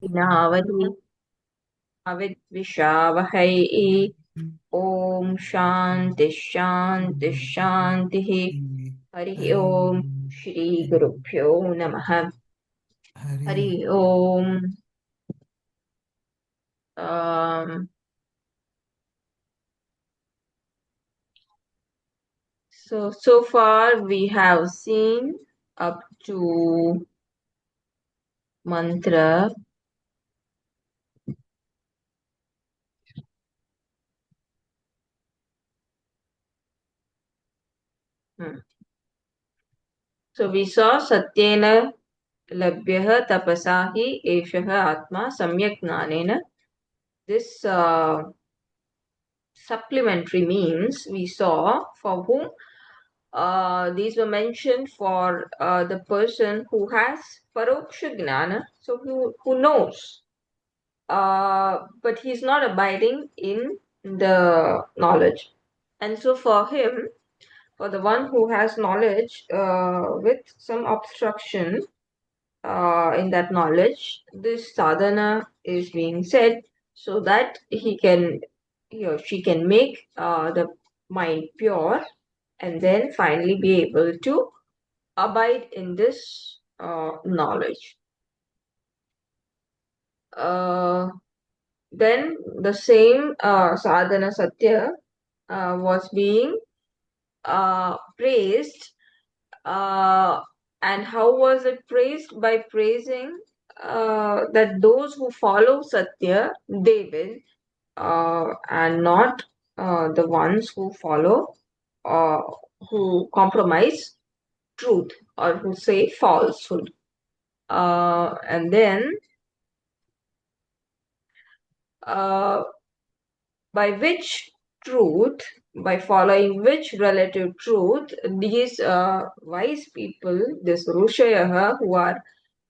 नावधि अविद्विषावहै। ॐ शान्ति शान्ति शान्तिः। हरिः ओम् श्रीगुरुभ्यो नमः। हरि ओम्। So far we have seen up to mantra. So we saw Satyena labhyah tapasa hi eshah atma samyak jnanena. This supplementary means we saw for whom these were mentioned for the person who has paroksha gnana, so who knows, but he's not abiding in the knowledge. And so for him, for the one who has knowledge with some obstruction in that knowledge, this sadhana is being said so that he or she can make the mind pure and then finally be able to abide in this knowledge. Then the same sadhana satya was being praised. And how was it praised? By praising that those who follow satya, they will, and not the ones who follow, uh, who compromise truth or who say falsehood. And then uh, by which truth, by following which relative truth, these wise people, this Rushayaha, who are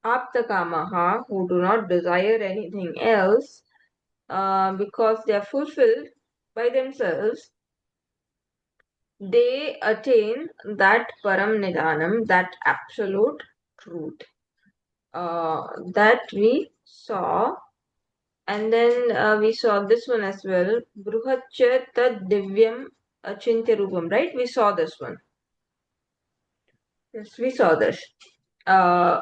Aptakamaha, who do not desire anything else, because they are fulfilled by themselves, they attain that Param Nidanam, that absolute truth. That we saw. And then we saw this one as well. Bruhatcha tad divyam achintya rupam, right? We saw this one. Yes, we saw this. Sukshmacha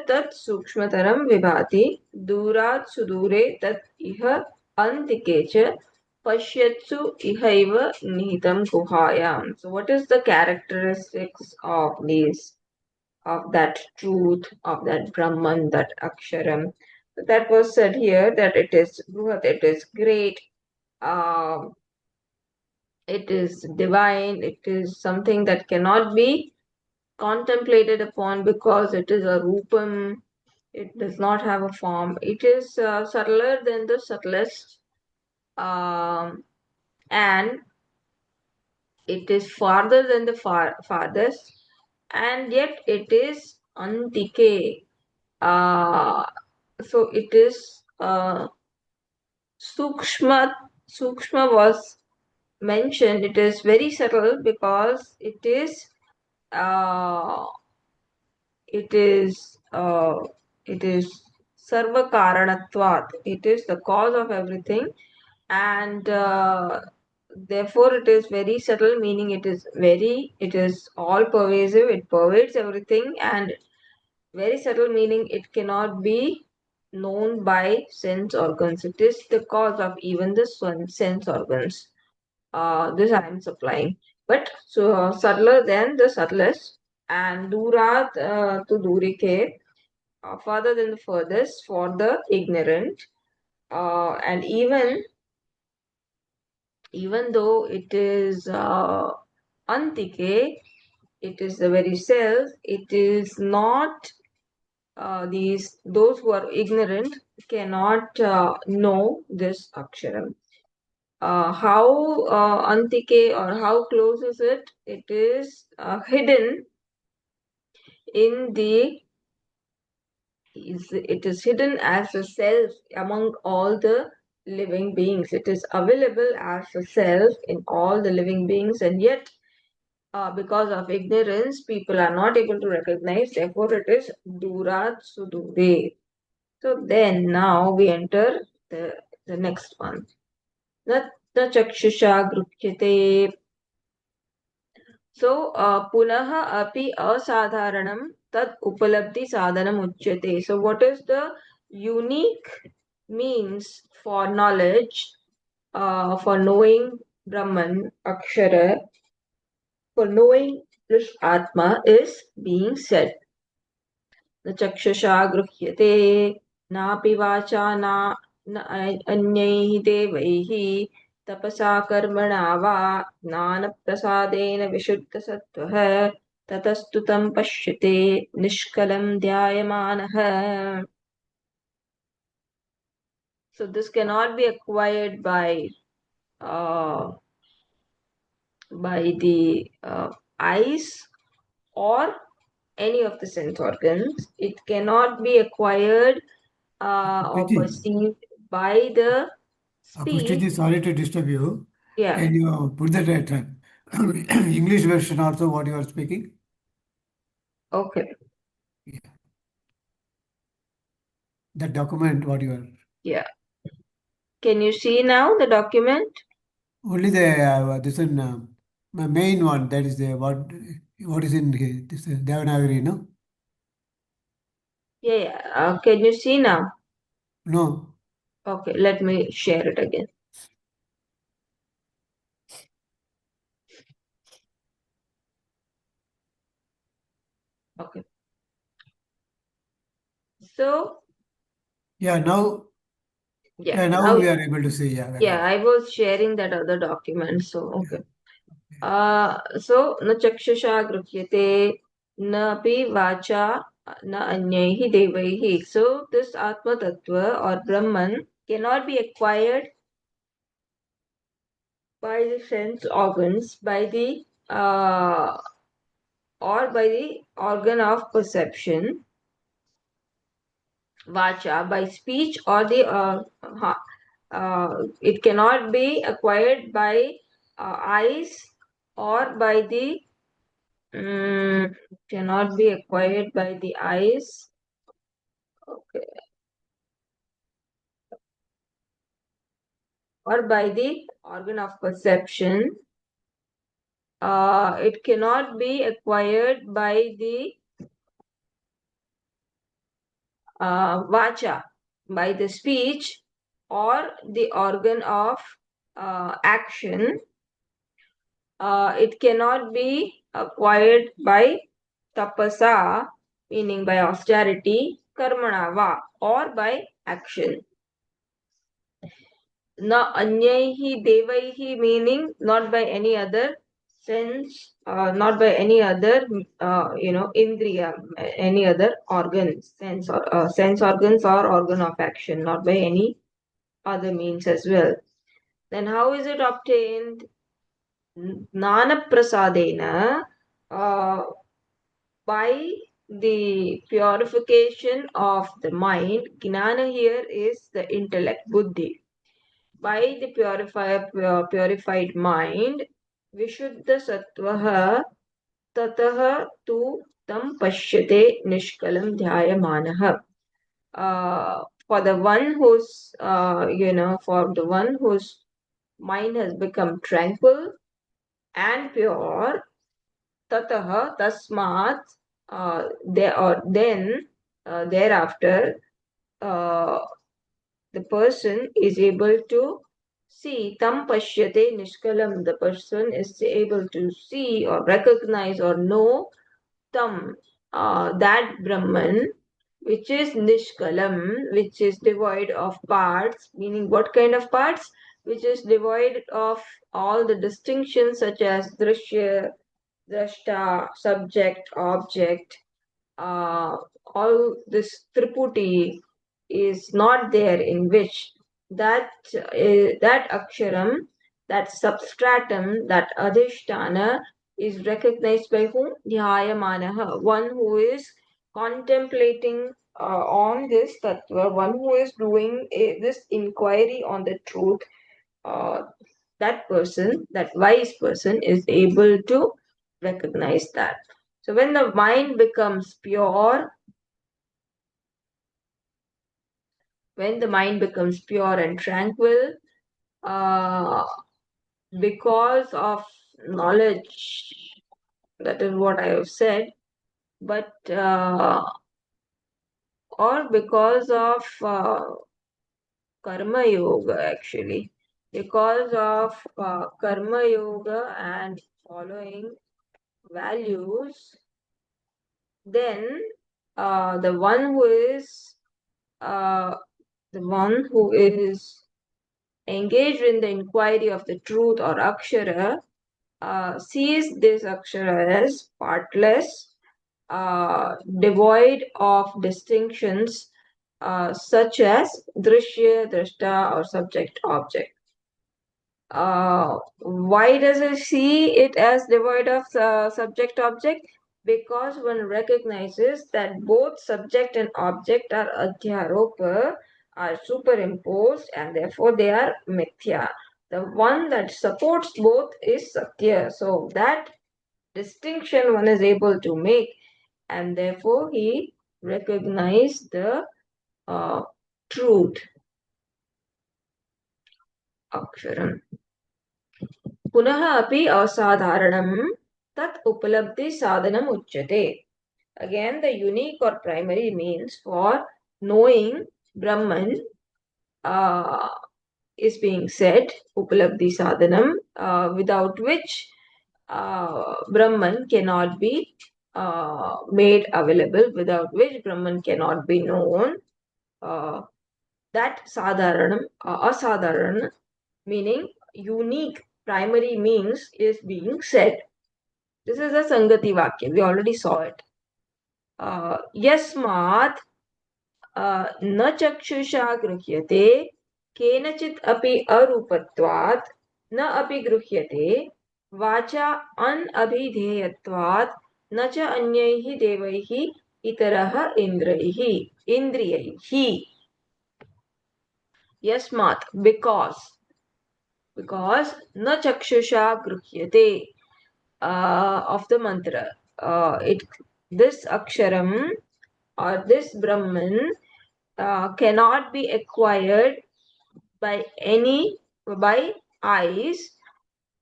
tat sukshmataram vibhati. Durat sudure tat iha antikecha. Pashyatsu ihaiva nihitam guhayam. So what is the characteristics of these, of that truth, of that Brahman, that Aksharam? That was said here that it is Bruhat, it is great, it is divine, it is something that cannot be contemplated upon because it is a Rupam, it does not have a form, it is subtler than the subtlest, and it is farther than the farthest, and yet it is Antike. So it is Sukshma. Sukshma was mentioned. It is very subtle because uh, it is uh, it is sarva karanatvat. It is the cause of everything, and therefore it is very subtle. Meaning it is all pervasive. It pervades everything, and very subtle. Meaning it cannot be known by sense organs. It is the cause of even the sense organs. This I am supplying. But so subtler than the subtlest, and durat to durike, further than the furthest for the ignorant. And even though it is antike, it is the very self. It is not those who are ignorant cannot know this aksharam. How Antike, or how close is it? It is hidden in the. It is hidden as a self among all the living beings. It is available as a self in all the living beings, and yet, because of ignorance, people are not able to recognize. Therefore, it is Durat Sudure. So then now we enter the next one. Na chakshusha grupyate. So punah api asadharanam tad upalabdhi sadhanam uchyate. So what is the unique means for knowledge, for knowing Brahman, Akshara, for knowing this Atma is being said. न चक्षुषा गृह्यते नापि वाचा न अन्यैः देवैः तपसा कर्मणा वा ज्ञानप्रसादेन विशुद्धसत्त्वः ततस्तु तं पश्यते निष्कलं ध्यायमानः. So this cannot be acquired by the eyes or any of the sense organs. It cannot be acquired or Priti, perceived by the speech. Pushpiti, sorry to disturb you. Yeah. Can you put that at English version also what you are speaking? Okay. Yeah. The document what you are. Yeah. Can you see now the document? Only the this one my main one, that is the what is in here, this Devanagari, no? Yeah. Yeah. Can you see now? No. Okay. Let me share it again. Okay. So Yeah, now yeah. now Now we are able to see. Yeah, very yeah, well. I was sharing that other document. So Yeah. okay. So न चक्षुषा गृह्यते न अपि वाचा न अन्यैः देवैः. So this Atma Tattva or Brahman cannot be acquired by the sense organs, by the or by the organ of perception, vacha, by speech or the it cannot be acquired by eyes or by the cannot be acquired by the eyes. Okay. Or by the organ of perception. It cannot be acquired by the vacha, by the speech or the organ of action. It cannot be acquired by tapasa, meaning by austerity, karmanava, or by action. Na anyaihi devaihi, meaning not by any other sense, not by any other, indriya, any other organs, sense organs or organ of action, not by any other means as well. Then how is it obtained? Nana prasadena, by the purification of the mind. Gnana here is the intellect, buddhi. By the purified mind, Vishuddha Sattvaha Tataha tu tam pashyate nishkalam dhyayamanah. For the one whose, for the one whose mind has become tranquil and pure, tataha, tasmat, then thereafter, uh, the person is able to see tam pashyate nishkalam. The person is able to see or recognize or know tam, that Brahman, which is nishkalam, which is devoid of parts. Meaning, what kind of parts? Which is devoid of all the distinctions such as drishya, drashta, subject, object. uh, all this triputi is not there, in which that aksharam, that substratum, that adhishtana is recognized by whom? Dhyayamanaha, one who is contemplating on this tattva, one who is doing this inquiry on the truth. uh, that person, that wise person, is able to recognize that. So when the mind becomes pure, when the mind becomes pure and tranquil, uh, because of knowledge, that is what I have said, but or because of karma yoga, actually, because of karma yoga and following values, then the one who is uh, engaged in the inquiry of the truth or akshara sees this akshara as partless, devoid of distinctions such as drishya, drashta, or subject object. Why does it see it as devoid of subject object? Because one recognizes that both subject and object are adhyaropa, are superimposed, and therefore they are mithya. The one that supports both is satya. So that distinction one is able to make, and therefore he recognized the truth. Aksharam. पुनः अपि असाधारणं तत् उपलब्धि साधनम उच्यते. Again, the unique or primary means for knowing Brahman is being said, upalabdhi sadhanam, without which Brahman cannot be made available, without which Brahman cannot be known. That sadharanam, asadharan, meaning unique primary means is being said. This is a Sangati Vakya. We already saw it. Yasmat न चक्षुषा गृह्यते केनचित् अपि अरूपत्वात् न अपि गृह्यते वाचा अनभिधेयत्वात् न च अन्यैः देवैः इतरः इन्द्रियैः. Yasmat, because न चक्षुषा गृह्यते of the mantra. This aksharam or this Brahman cannot be acquired by eyes.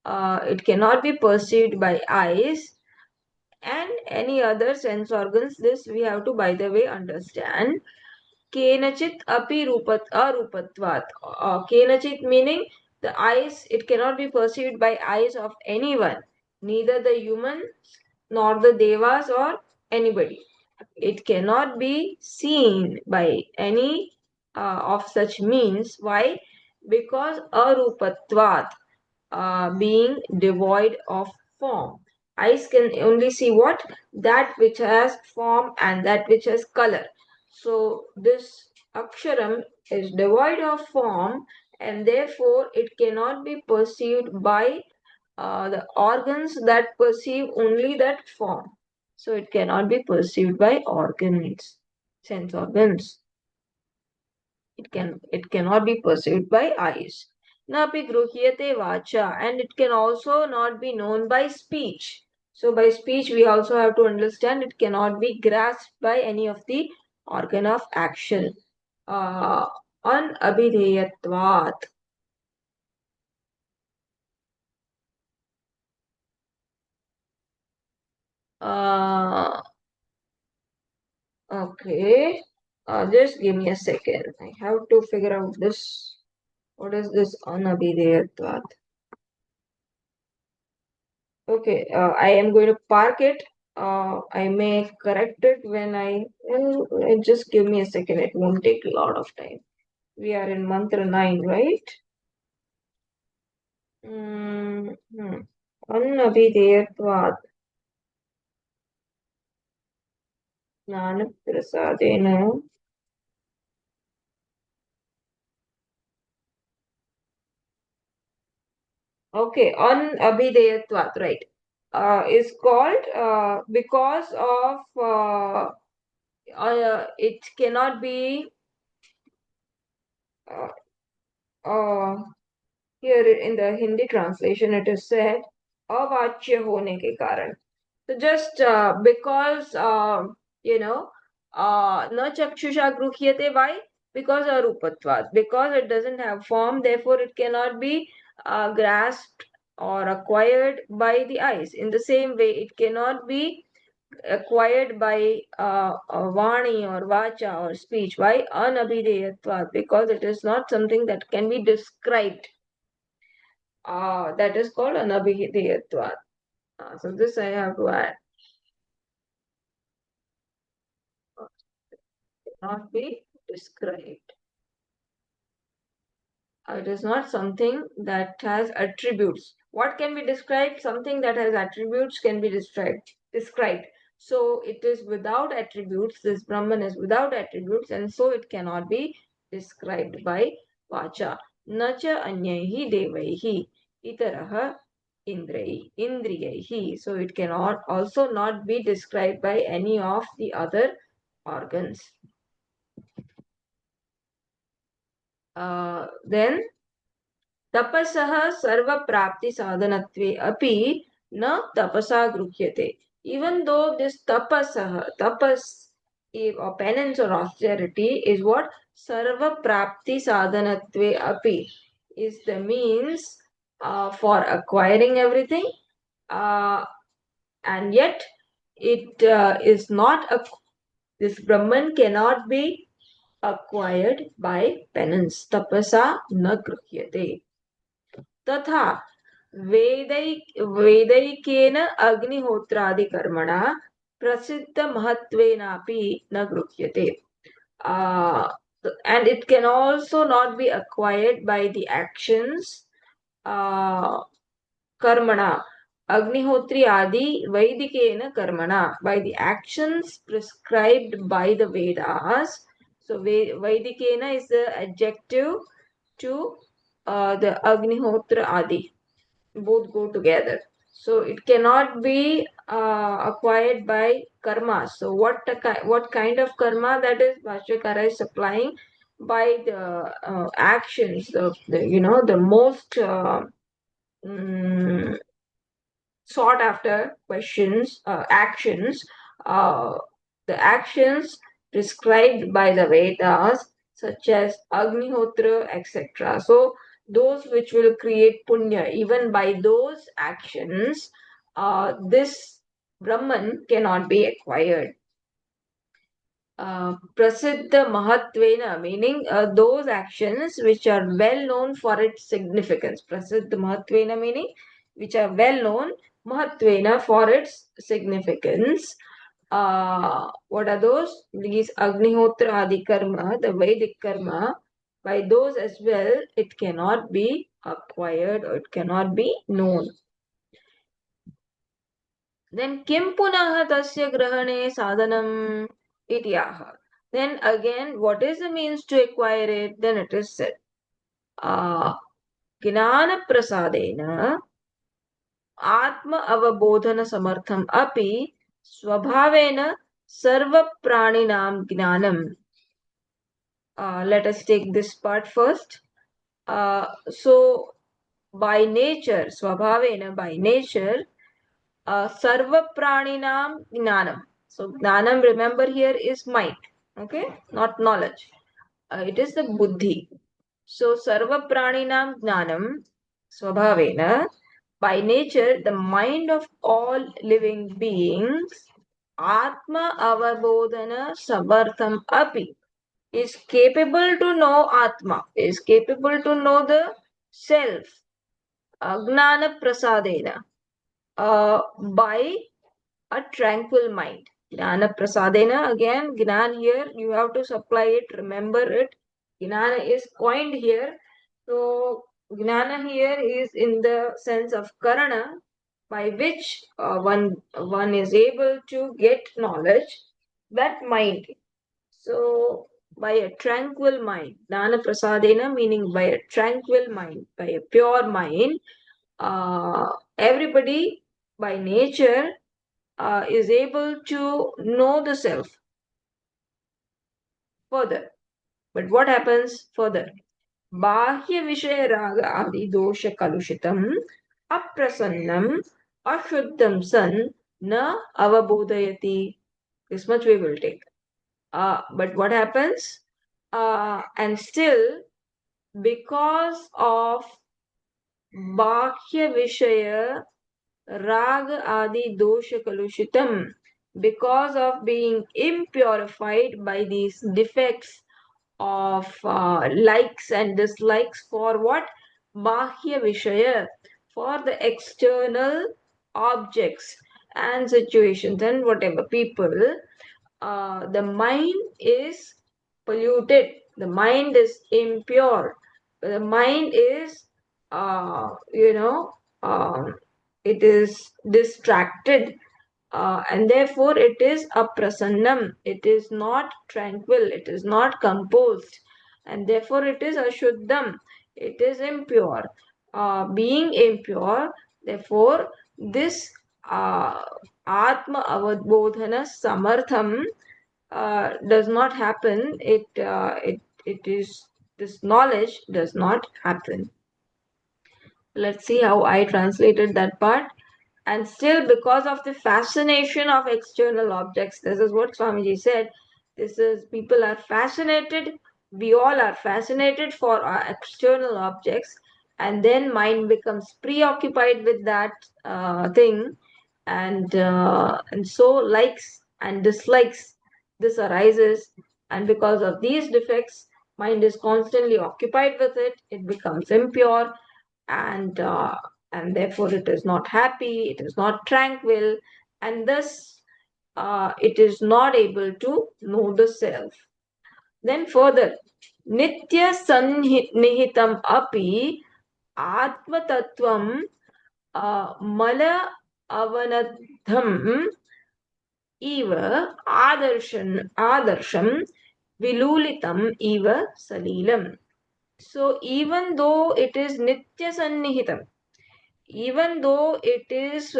It cannot be perceived by eyes and any other sense organs. This we have to, by the way, understand. Kenachit api arupatvat. Kenachit meaning the eyes, it cannot be perceived by eyes of anyone, neither the humans nor the devas or anybody. It cannot be seen by any of such means. Why? Because arupatvat, being devoid of form. Eyes can only see what? That which has form and that which has color. So this aksharam is devoid of form and therefore it cannot be perceived by the organs that perceive only that form. So it cannot be perceived by organs, sense organs. It cannot be perceived by eyes. Napi gruhyate vacha, and it can also not be known by speech. So by speech we also have to understand it cannot be grasped by any of the organ of action. Unabhideyatvat. Okay. Just give me a second. I have to figure out this. What is this anabhideyatvat? Okay, I am going to park it. I may correct it when just give me a second. It won't take a lot of time. We are in mantra 9, right? Anabhideyatvat Jnanaprasadena. Okay, anabhideyatvat, right? Is called because of it cannot be uh, uh, here in the Hindi translation it is said अवाच्य होने के कारण. So just because you know न चक्षुषा गृह्यते, why? because arupatvat, because it doesn't have form, therefore it cannot be grasped or acquired by the eyes. In the same way, it cannot be acquired by vani or vacha or speech. Why? Anabhideyatvat, because it is not something that can be described. That is called anabhideyatvat. So this I have to add. Cannot be described. It is not something that has attributes. What can be described? Something that has attributes can be described. So it is without attributes. This Brahman is without attributes, and so it cannot be described by vacha. Nacha anyaihi devaihi itaraha indriyaihi. So it cannot also not be described by any of the other organs. Then तपसः सर्वप्राप्तिसाधनत्वे अपि न तपसा गृह्यते. Even though this tapas or penance or austerity is what sarva prapti sadhanatve api is the means for acquiring everything, and yet it is not this Brahman cannot be acquired by penance. Tapasa na gृह्यते. तथा वैदिकेन अग्निहोत्रादिकर्मणा प्रसिद्धमहत्वेनापि न गृह्यते. And it can also not be acquired by the actions karmana. Agnihotri adi Vaidikena karmana, by the actions prescribed by the Vedas. So Vaidikena is the adjective to the Agnihotra adi. Both go together. So it cannot be acquired by karma. So what kind of karma that is Bhashyakara is supplying? By the actions, the most sought after actions, uh, the actions prescribed by the Vedas, such as Agnihotra, etc. So those which will create punya, even by those actions, this Brahman cannot be acquired. Prasiddha Mahatvena, meaning those actions which are well known for its significance. Prasiddha Mahatvena meaning which are well known, Mahatvena for its significance. What are those? These Agnihotra Adi Karma, the Vedic Karma. By those as well, it cannot be acquired or it cannot be known. Then kim punaha tasya grahane sadhanam ityaha. Then again, what is the means to acquire it? Then it is said, gnana prasadena atma avabodhana samartham api swabhavena sarva praninam gnanam. Let us take this part first. So by nature, swabhavena, by nature, sarva praninam gnanam. So gnanam, remember here, is mind. Okay, not knowledge. It is the buddhi. So sarva praninam gnanam swabhavena, by nature, the mind of all living beings, atma avabodhana samartham api, is capable to know atma, is capable to know the self, gnana prasadena, by a tranquil mind. Gnana prasadena, again, gnan here, you have to supply it, remember it. Gnana is coined here. So, gnana here is in the sense of karana, by which one is able to get knowledge, that mind. So, by a tranquil mind, gnana prasadena meaning by a tranquil mind, by a pure mind, everybody by nature is able to know the self further. But what happens further? Bahya Vishaya Raga Adi Dosha Kalushitam Aprasannam Ashuddham San Na Avabodhayati. This much we will take. But what happens? and still because of Bakhya Vishaya Raga Adi Dosha Kalushitam, because of being impurified by these defects of likes and dislikes for what? Bahya Vishaya, for the external objects and situations and whatever people. The mind is polluted, the mind is impure, the mind is, you know, it is distracted, and therefore it is aprasannam, it is not tranquil, it is not composed, and therefore it is ashuddham, it is impure. Being impure, therefore, this atma avadbodhana samartham does not happen. It is, this knowledge does not happen. Let's see how I translated that part. And still, because of the fascination of external objects, this is what Swamiji said. This is, people are fascinated. We all are fascinated for our external objects, and then mind becomes preoccupied with that thing, and so likes and dislikes, this arises, and because of these defects, mind is constantly occupied with it. It becomes impure, and uh, and therefore it is not happy, it is not tranquil, and thus it is not able to know the self. Then further, nitya sannihitam api atma tattvam mala avanadham eva adarsham vilulitam eva salilam. So even though it is nitya sannihitam, even though it is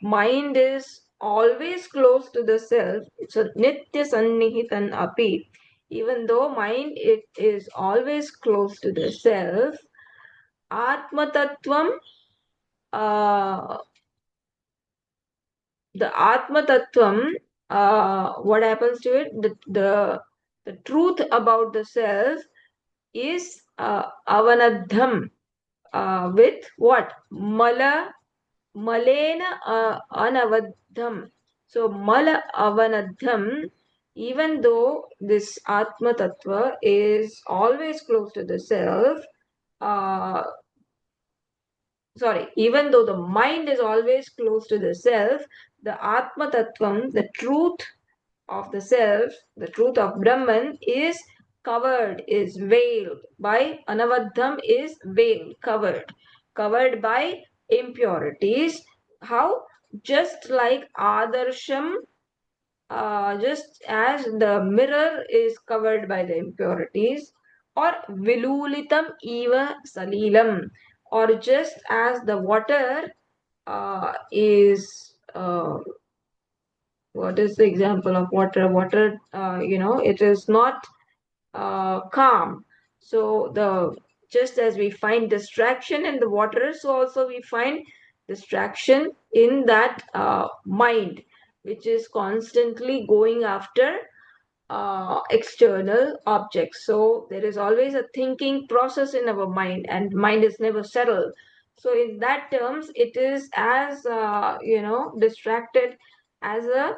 mind is always close to the self, it's a nitya sannihitan api, even though mind it is always close to the self, atma tattvam, uh, the atma tattvam, what happens to it, the truth about the self is avanadham, with what? Malena anavadham. So mala avanadham, even though this Atma Tattva is always close to the self, uh, even though the mind is always close to the self, the Atma Tattvam, the truth of the self, the truth of Brahman, is covered, is veiled by anavadham, is veiled, covered by impurities. How? Just like adarsham, just as the mirror is covered by the impurities, or vilulitam eva salilam, or just as the water is what is the example of water? Water, it is not calm. So the, just as we find distraction in the water, so also we find distraction in that mind, which is constantly going after external objects. So there is always a thinking process in our mind, and mind is never settled. So in that terms, it is as distracted as a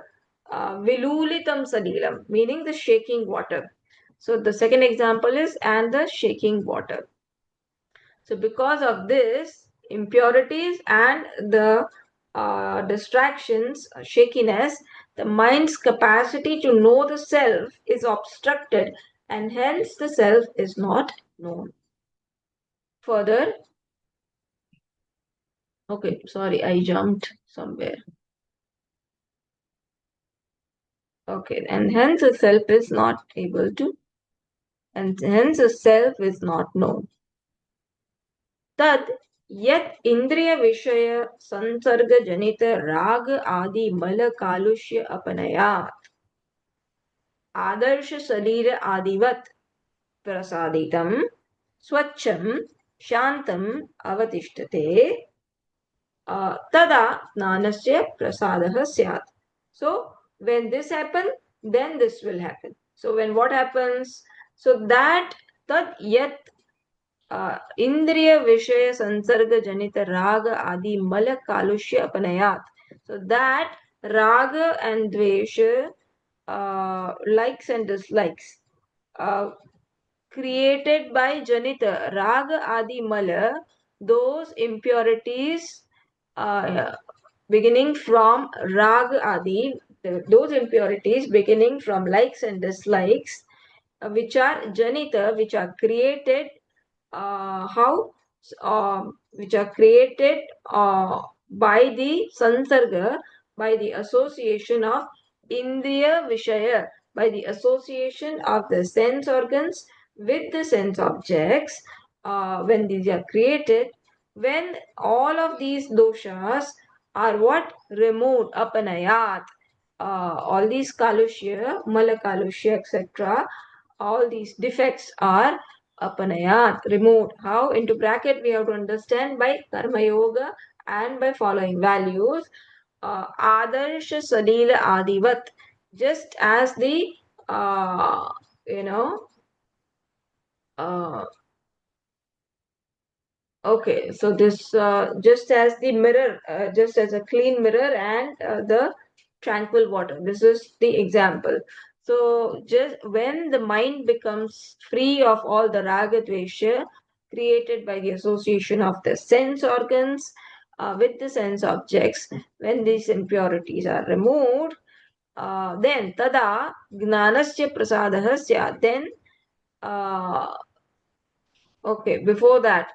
vilulitam sadilam, meaning the shaking water. So the second example is and the shaking water. So because of this, impurities and the distractions, shakiness, the mind's capacity to know the self is obstructed, and hence the self is not known. Further, okay, sorry, I jumped somewhere. Okay, and hence the self is not able to, and hence the self is not known. तद यत इंद्रिय विषय संसर्ग जनित राग आदि मल कालुष्य अपनया आदर्श शरीर आदिवत प्रसादितम स्वच्छम शांतम अवतिष्ठते तदा ज्ञानस्य प्रसादः स्यात्. So when this happens, then this will happen. So when what happens, So that tad yat Indriya Vishaya Sansarga Janita Raga Adi Mala Kalushya Apanayat. So that Raga and Dvesha, likes and dislikes, uh, created by Janita Raga Adi Mala, those impurities beginning from Raga Adi, those impurities beginning from likes and dislikes, which are Janita, which are created, how which are created by the sansarga, by the association of indriya vishaya, by the association of the sense organs with the sense objects. When these are created, when all of these doshas are what removed, apanayat, all these kalushya, mala kalushya, etc., all these defects are apanayat, removed. How? Into bracket we have to understand by karma yoga and by following values. Adarsha salila adivat, just as the uh, you know uh, okay, so this just as the mirror, just as a clean mirror and the tranquil water. This is the example. So just when the mind becomes free of all the raga dvesha created by the association of the sense organs with the sense objects, when these impurities are removed, then tada gnanasya prasadah syat. Then okay, before that,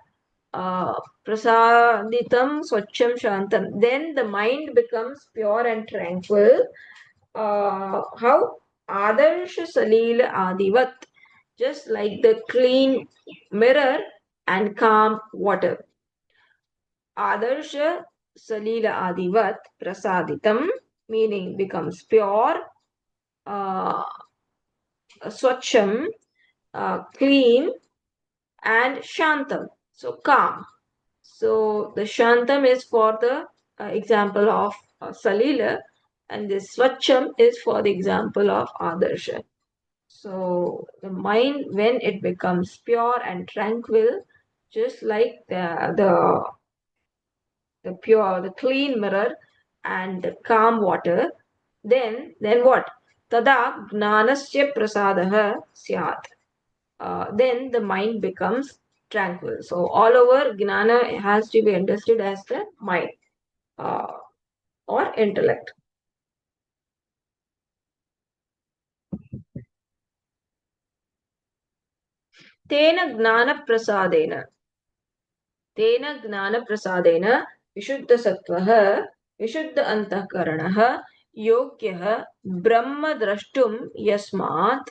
uh, prasaditam swacham shantam. Then the mind becomes pure and tranquil. How? Adarsha salila adivat, just like the clean mirror and calm water. Adarsha salila adivat prasaditam, meaning becomes pure, uh, swacham, clean, and shantam, so calm. So the Shantam is for the example of Salila, and the Swacham is for the example of Adarsha. So the mind, when it becomes pure and tranquil, just like the pure, the clean mirror and the calm water, then what? Tada gnanasya prasadaha syat. Then the mind becomes tranquil. So all over, Gnana has to be understood as the mind uh, or intellect. Tena Gnana Prasadena. Tena Gnana Prasadena Vishuddha Sattvaha Vishuddha Antahkaranaha Yogyah Brahma Drashtum Yasmat.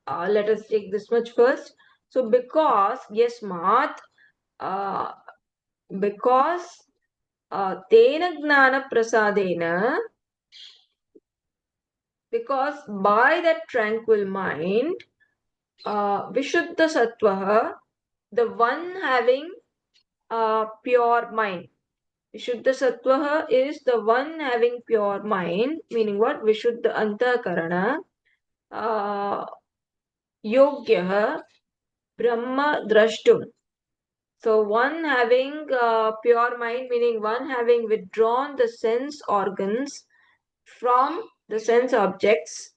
Let us take this much first. So because Yasmat, uh, because Tena Gnana Prasadena, because by that tranquil mind, Vishuddha Sattvaha, the one having a pure mind. Vishuddha Sattvaha is the one having pure mind, meaning what? Vishuddha Antakarana, uh, Yogyaha, Brahma Drashtum. So one having pure mind, meaning one having withdrawn the sense organs from the sense objects,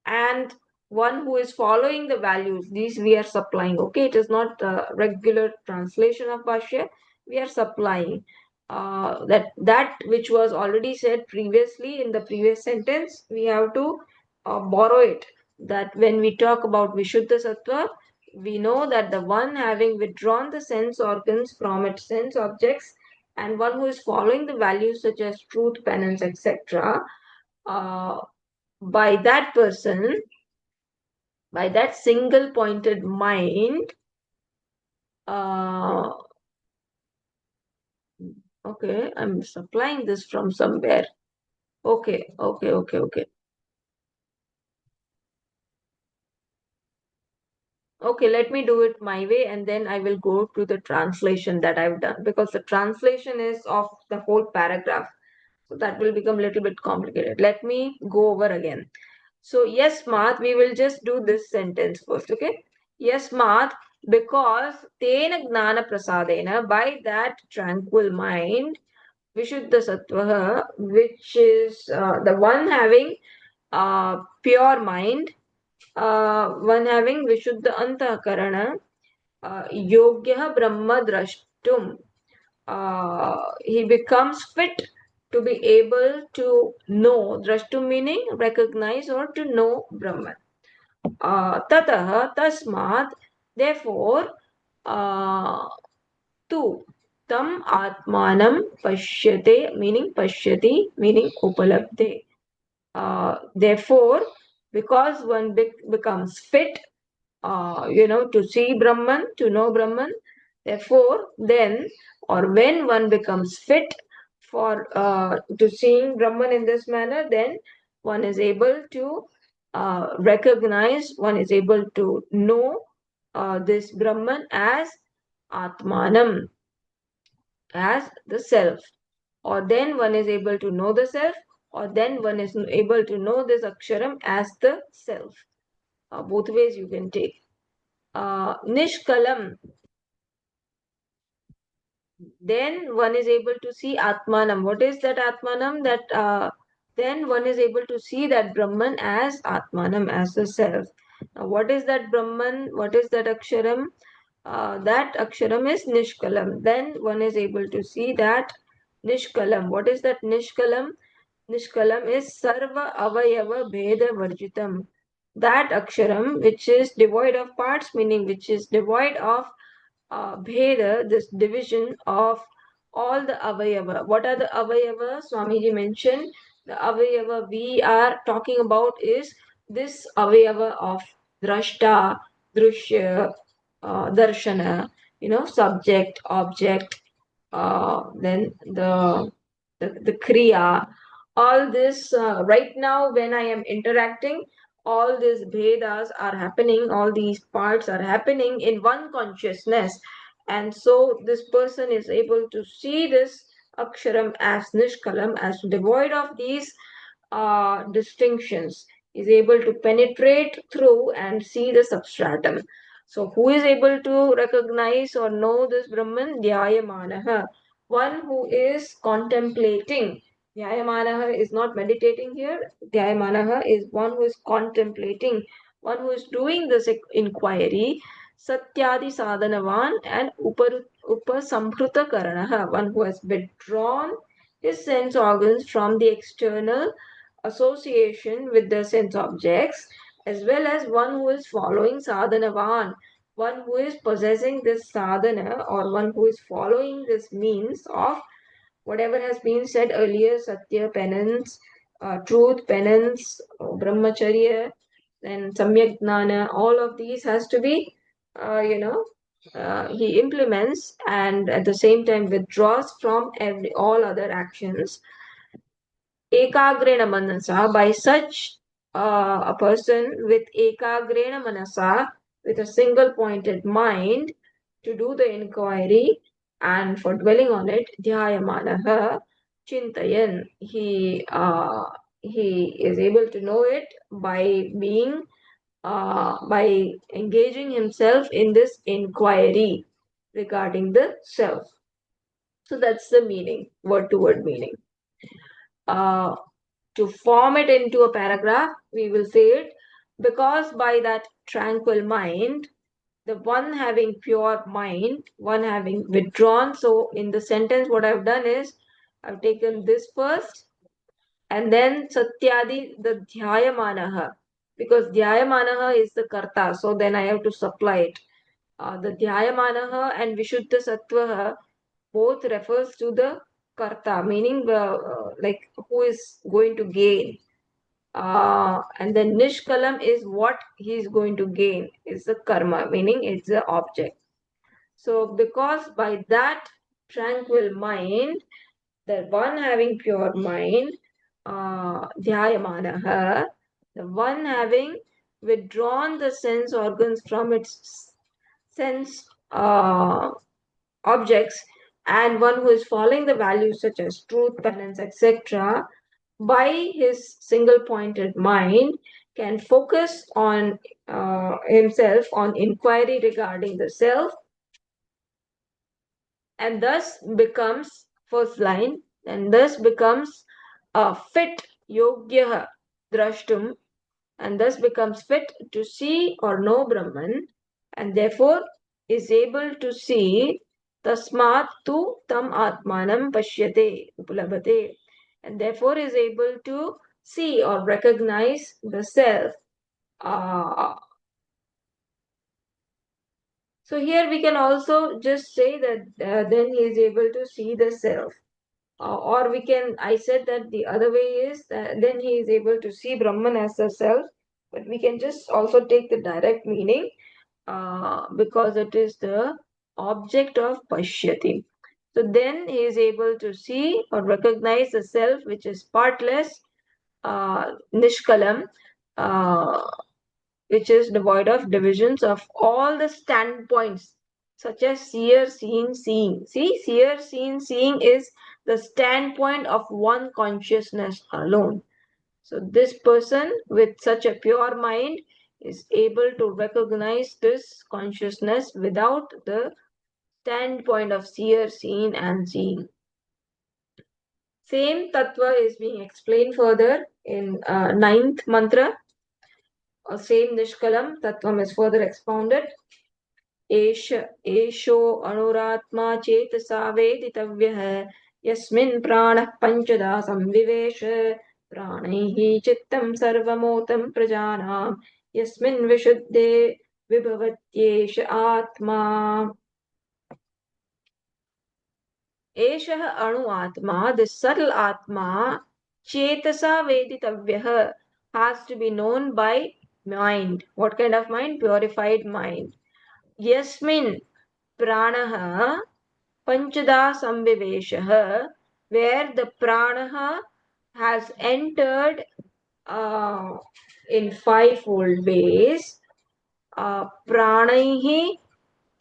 and one who is following the values, these we are supplying. Okay, it is not a regular translation of Bhashya, we are supplying that which was already said previously in the previous sentence. We have to borrow it, that when we talk about Vishuddha Sattva, we know that the one having withdrawn the sense organs from its sense objects and one who is following the values such as truth, penance, etc., uh, by that person, by that single pointed mind, uh, okay, I'm supplying this from somewhere. Okay. Okay, let me do it my way and then I will go to the translation that I've done, because the translation is of the whole paragraph. So that will become a little bit complicated. Let me go over again. So yasmat, we will just do this sentence first, okay? Yasmat, because tena gnana prasadena, by that tranquil mind, Vishuddha Sattvaha, which is the one having pure mind, one having Vishuddha Antakarana, Yogya Brahma Drashtum. He becomes fit to be able to know, Drashtum meaning recognize or to know Brahman. Tatah, Tasmat, therefore, tu tam atmanam pashyate, meaning pashyati, meaning upalabdhe. Therefore, because one becomes fit, to see Brahman, to know Brahman, therefore, then or when one becomes fit for to seeing Brahman in this manner, then one is able to recognize, one is able to know this Brahman as Atmanam, as the self, or then one is able to know the self, or then one is able to know this Aksharam as the self. Both ways you can take. Nishkalam, then one is able to see Atmanam. What is that Atmanam? That then one is able to see that Brahman as Atmanam, as the self. Now, what is that Brahman? What is that Aksharam? That Aksharam is Nishkalam. Then one is able to see that Nishkalam. What is that Nishkalam? Nishkalam is Sarva Avayava Bheda Varjitam. That Aksharam, which is devoid of parts, meaning which is devoid of Bheda, this division of all the Avayava. What are the Avayava? Swamiji mentioned the Avayava we are talking about is this Avayava of Drashta, Drushya, Darshana, subject, object, then the Kriya. All this, right now, when I am interacting, all these Bhedas are happening, all these parts are happening in one consciousness. And so this person is able to see this Aksharam as Nishkalam, as devoid of these distinctions, is able to penetrate through and see the substratum. So, who is able to recognize or know this Brahman? Dhyayamanaha. One who is contemplating. Dhyayamanaha is not meditating here. Dhyayamanaha is one who is contemplating, one who is doing this inquiry. Satyadi sadhanavan and upasamhruta karanaha, one who has withdrawn his sense organs from the external association with the sense objects, as well as one who is following sadhanavan, one who is possessing this sadhana, or one who is following this means of whatever has been said earlier: satya, penance, truth, penance, brahmacharya, and samyak gnana. All of these has to be, he implements and at the same time withdraws from all other actions. Ekagrena manasa, by such a person with ekagrena manasa, with a single pointed mind, to do the inquiry and for dwelling on it, dhyayamanaha chintayan. He is able to know it by being by engaging himself in this inquiry regarding the self. So that's the meaning, word to word meaning. To form it into a paragraph, we will say it, because by that tranquil mind, the one having pure mind, one having withdrawn. So in the sentence, what I've done is I've taken this first and then Satyadi, the Dhyayamanaha, because Dhyayamanaha is the Karta. So then I have to supply it. The Dhyayamanaha and Vishuddha Sattvaha both refers to the Karta, meaning like who is going to gain. And then Nishkalam is what he is going to gain, is the karma, meaning it's the object. So, because by that tranquil mind, the one having pure mind, Dhyayamanaha, the one having withdrawn the sense organs from its sense objects, and one who is following the values such as truth, penance, etc., by his single pointed mind, can focus on himself on inquiry regarding the self, and thus becomes first line, and thus becomes fit yogya drashtum, and thus becomes fit to see or know Brahman, and therefore is able to see tasmat tu tam atmanam pashyate upalabhate, and therefore is able to see or recognize the self. So here we can also just say that then he is able to see the self. Or we can, I said that the other way is that then he is able to see Brahman as the self, but we can just also take the direct meaning because it is the object of Pashyati. So then he is able to see or recognize the self which is partless, Nishkalam, uh, which is devoid of divisions of all the standpoints, such as seer, seeing, seeing. See, seer, seeing is the standpoint of one consciousness alone. So, this person with such a pure mind is able to recognize this consciousness without the standpoint of seer, seen, and seeing. Same tattva is being explained further in ninth mantra. Same Nishkalam Tattvam is further expounded. एषो अणुरात्मा चेतसा वेदितव्यः यस्मिन् प्राणः पञ्चधा संविवेश प्राणैः चित्तं सर्वमोतं प्रजानां यस्मिन् विशुद्धे विभवत्येष आत्मा एषः अणु आत्मा, this subtle atma, chetasa veditavyah, has to be known by mind. What kind of mind? Purified mind. Yasmin pranaha panchada samviveshah, where the pranaha has entered in fivefold ways. Pranaihi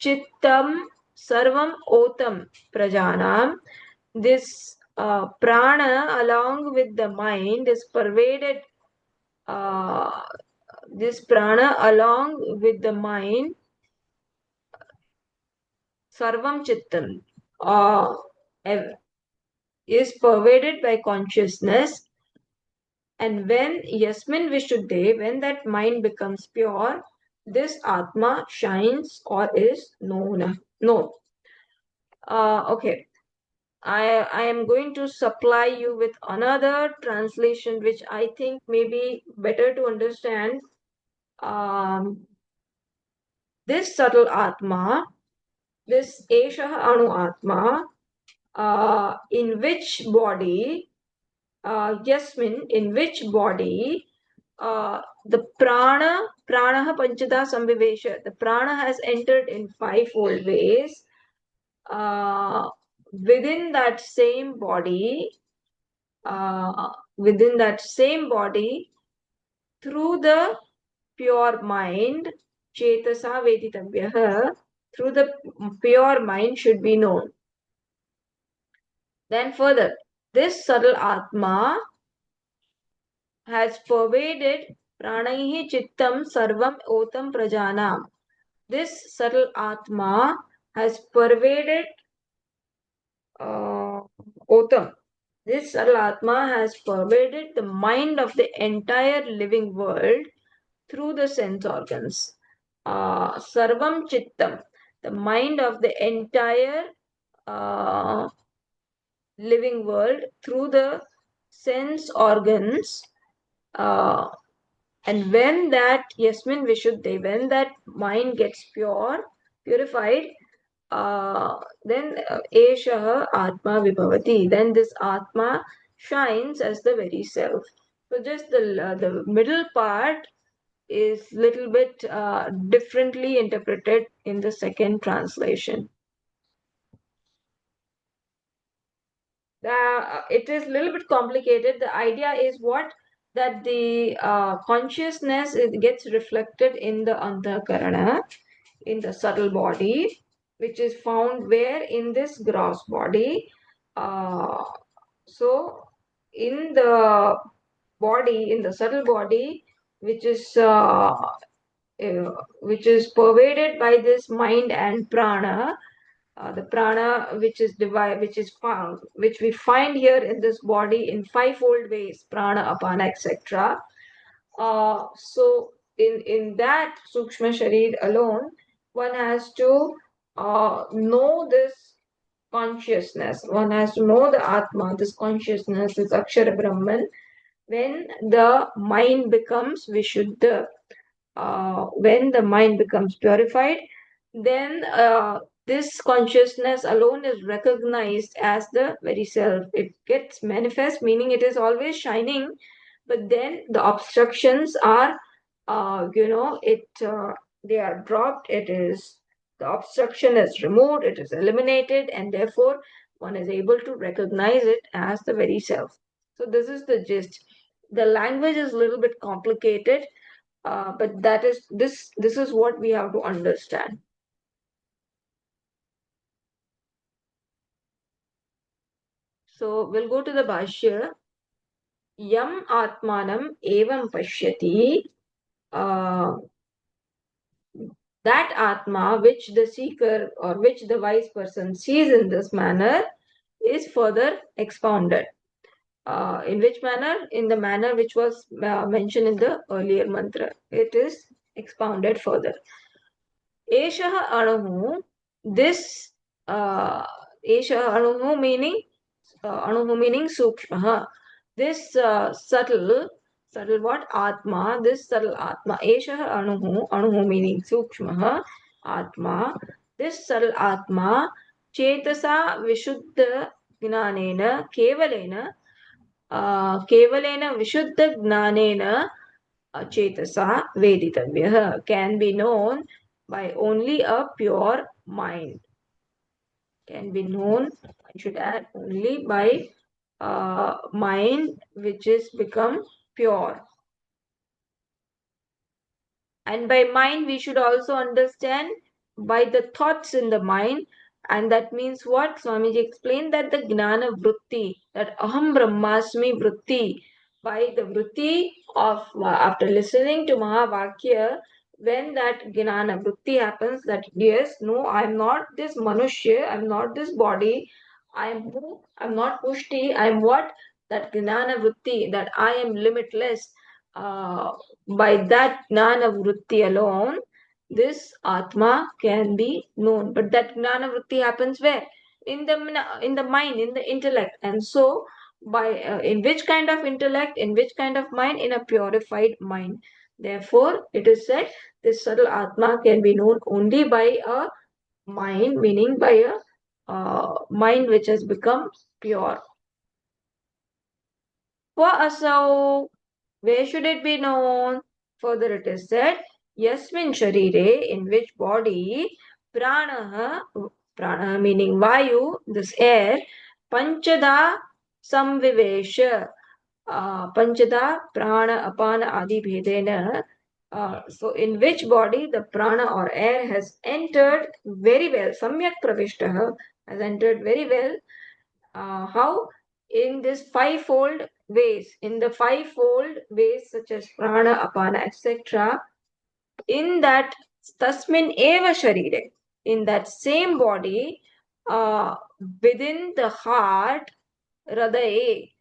chittam sarvam otam prajanam. This prana along with the mind is pervaded. This prana along with the mind, sarvam chittam, is pervaded by consciousness. And when Yasmin Vishuddhe, when that mind becomes pure, this Atma shines or is known. No. Okay. I am going to supply you with another translation which I think may be better to understand. This subtle Atma, this Eshah Anu Atma, in which body, Yasmin, in which body the prana panchada samvivesha, the prana has entered in fivefold ways. Within that same body, through the pure mind, chetasa veditavyah, through the pure mind should be known. Then further, this subtle Atma has pervaded pranaihi chittam sarvam otam prajanam. This subtle Atma has pervaded otam. This subtle Atma has pervaded the mind of the entire living world through the sense organs. Sarvam chittam, the mind of the entire living world through the sense organs. And when that Yasmin Vishuddhe, when that mind gets purified, then Eshaha Atma Vibhavati, then this Atma shines as the very self. So just the middle part is little bit differently interpreted in the second translation. It is a little bit complicated. The idea is what? That the consciousness gets reflected in the Antakarana, in the subtle body, which is found where? In this gross body. So in the body, in the subtle body, which is pervaded by this mind and prana. The prana which is found, which we find here in this body in fivefold ways, prana, apana, etc. So in that sukshma sharir alone, one has to know this consciousness. One has to know the Atma, this consciousness, this Akshara Brahman, when the mind becomes Vishuddha, when the mind becomes purified, then this consciousness alone is recognized as the very self. It gets manifest, meaning it is always shining, but then the obstructions are, they are dropped. It is the obstruction is removed, it is eliminated, and therefore one is able to recognize it as the very self. So this is the gist. The language is a little bit complicated, but that is this is what we have to understand. So we'll go to the Bhashya. Yam Atmanam Evam Pashyati. That Atma which the seeker or which the wise person sees in this manner is further expounded. In which manner? In the manner which was mentioned in the earlier mantra. It is expounded further. Eshaha Anuhu, this Eshaha Anuhu meaning Sukshmaha. This subtle what? Atma, this subtle Atma. Eshaha Anuhu meaning Sukshmaha, Atma. This subtle Atma, Chetasa Vishuddha Gnanena, केवलेन विशुद्धज्ञानेन चेतसा वेदितव्यः, can be known by only a pure mind. Can be known, I should add, only by mind which is become pure. And by mind we should also understand by the thoughts in the mind. And that means what? Swamiji explained that the Gnana Vritti, that Aham Brahmasmi Vritti, by the Vritti of, after listening to Mahavakya, when that Gnana Vritti happens, that yes, no, I am not this Manushya, I am not this body, I am who? I am not Pushti, I am what? That Gnana Vritti, that I am limitless. By that Gnana Vritti alone, this Atma can be known. But that Gnana Vritti happens where? In the mind, in the intellect. And so, by in which kind of intellect, in which kind of mind? In a purified mind. Therefore, it is said this subtle Atma can be known only by a mind, meaning by a mind which has become pure. For asau, where should it be known? Further it is said, Yasmin Sharire, in which body, Pranaha, Pranaha meaning Vayu, this air, Panchada Samvivesha, Panchada Prana Apana Adi Bhedena. So in which body the prana or air has entered very well, Samyak Pravishtaha has entered very well. How? In this fivefold ways, in the fivefold ways such as prana, apana, etc. In that tasmin eva sharire, in that same body, uh, within the heart, hridaye,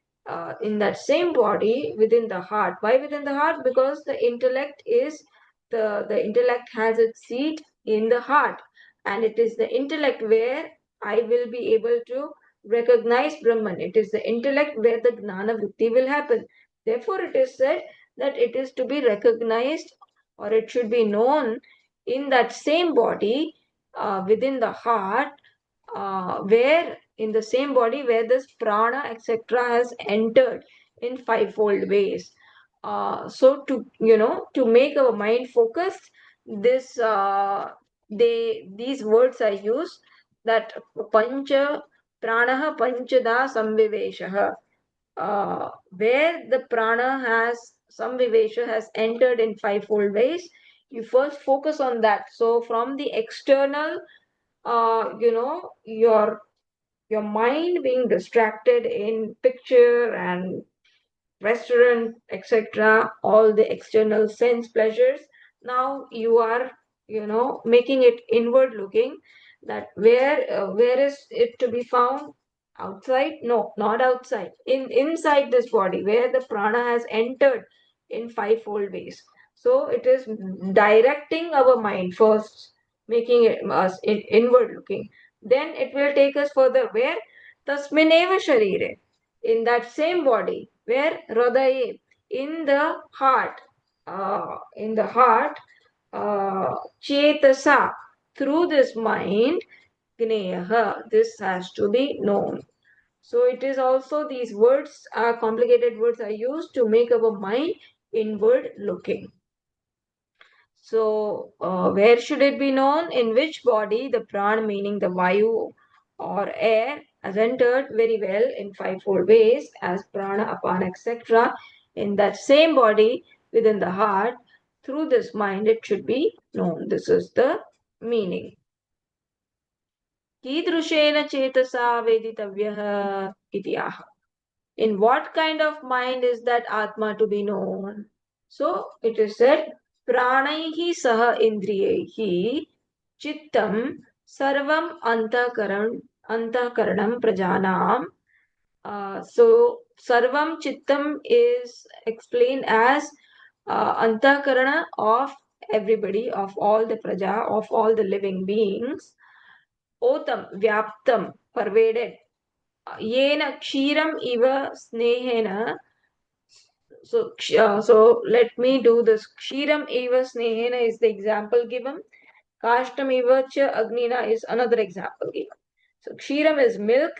in that same body, within the heart. Why within the heart? Because the intellect intellect has its seat in the heart, and it is the intellect where I will be able to recognize Brahman. It is the intellect where the Gnana Vritti will happen. Therefore, it is said that it is to be recognized or it should be known in that same body, within the heart, where in the same body where this prana etc has entered in fivefold ways. So to make our mind focused, these words are used, that pancha pranaha panchada samviveshah, where the prana has samvivesha has entered in fivefold ways. You first focus on that. So from the external, your mind being distracted in picture and restaurant, etc., all the external sense pleasures. Now you are, making it inward looking. That where is it to be found? Outside? No, not outside. Inside this body, where the prana has entered in fivefold ways. So it is directing our mind first, making it us inward looking. Then it will take us further. Where? Tasmineva sharire, in that same body, where hridaye, in the heart, chetasa, through this mind, gneyaha, this has to be known. So it is also, these words are complicated words are used to make our mind inward looking. So where should it be known? In which body the pran, meaning the vayu or air, has entered very well in fivefold ways as prana, apana, etc. In that same body within the heart, through this mind it should be known. This is the meaning. कीदृशेन चेतसा वेदितव्यः इति आह. In what kind of mind is that Atma to be known? So it is said, pranaihi saha indriyaihi chittam sarvam antakaranam prajanam. So sarvam chittam is explained as antakarana of everybody, of all the praja, of all the living beings. Otam, vyaptam, pervaded. Yena kshiram iva snehena. So let me do this. Kshiram eva snehena is the example given. Kashtam eva cha agnina is another example given. So kshiram is milk,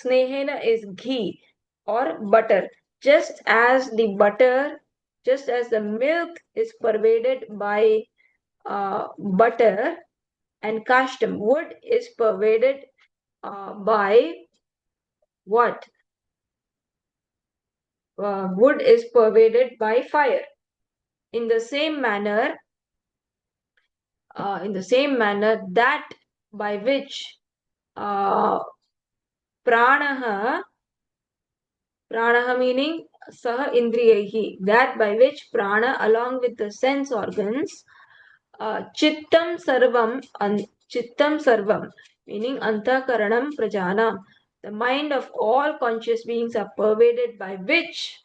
snehena is ghee or butter. Just as the butter, just as the milk is pervaded by butter, and kashtam, wood, is pervaded by what? Wood is pervaded by fire. In the same manner, that by which pranaha meaning saha indriyahi, that by which prana along with the sense organs, chittam sarvam meaning antakaranam prajanam, the mind of all conscious beings are pervaded, by which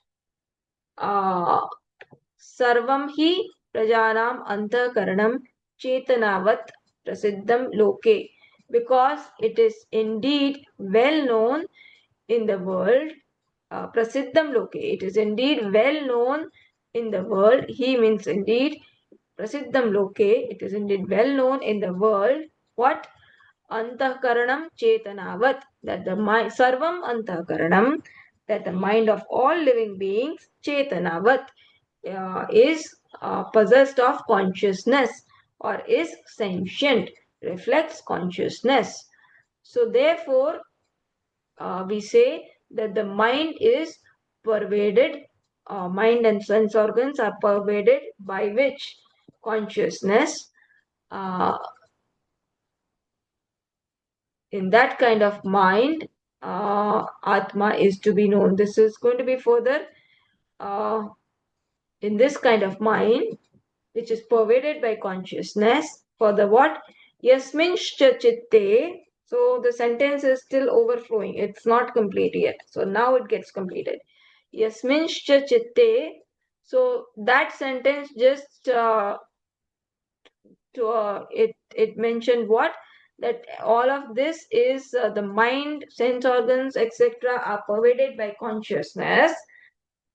sarvam hi prajanam antakaranam chetanavat prasiddham loke, because it is indeed well known in the world. Prasiddham loke, it is indeed well known in the world. He means indeed. Prasiddham loke, it is indeed well known in the world. What? Antakaranam chetanavat, that the mind, sarvam antakaranam, that the mind of all living beings, chetanavat, is possessed of consciousness or is sentient, reflects consciousness. So therefore, we say that the mind is pervaded, mind and sense organs are pervaded, by which consciousness, in that kind of mind, Atma is to be known. This is going to be further in this kind of mind, which is pervaded by consciousness. For the what? Yasminshcha chitte. So the sentence is still overflowing. It's not complete yet. So now it gets completed. Yasminshcha chitte. So that sentence just it mentioned what? That all of this is the mind, sense organs, etc. are pervaded by consciousness.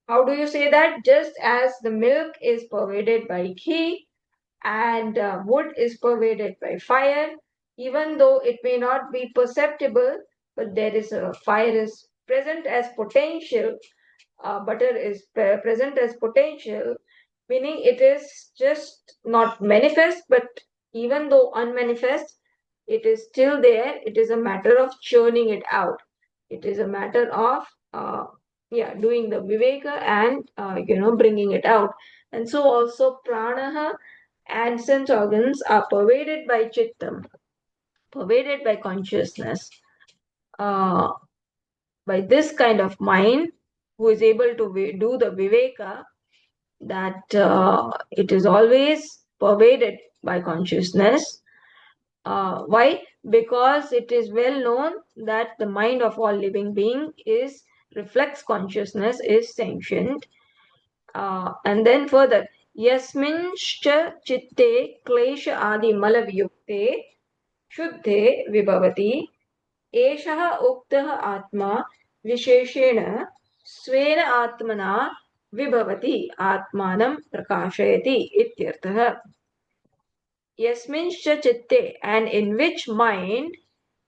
How do you say that? Just as the milk is pervaded by ghee, and wood is pervaded by fire, even though it may not be perceptible, but there is a fire is present as potential, butter is present as potential, meaning it is just not manifest, but even though unmanifest, it is still there. It is a matter of churning it out. It is a matter of doing the viveka and bringing it out. And so also pranaha and sense organs are pervaded by chittam, pervaded by consciousness, by this kind of mind, who is able to do the viveka, that it is always pervaded by consciousness. Why? Because it is well known that the mind of all living being is reflects consciousness, is sentient. And then further, yasminscha chitte klesha adi malaviyukte शुद्धे विभवति एषः उक्तः आत्मा विशेषेण स्वेन आत्मना विभवति आत्मानं प्रकाशयति इत्यर्थः. यस्मिंश्च चित्ते, and in which mind,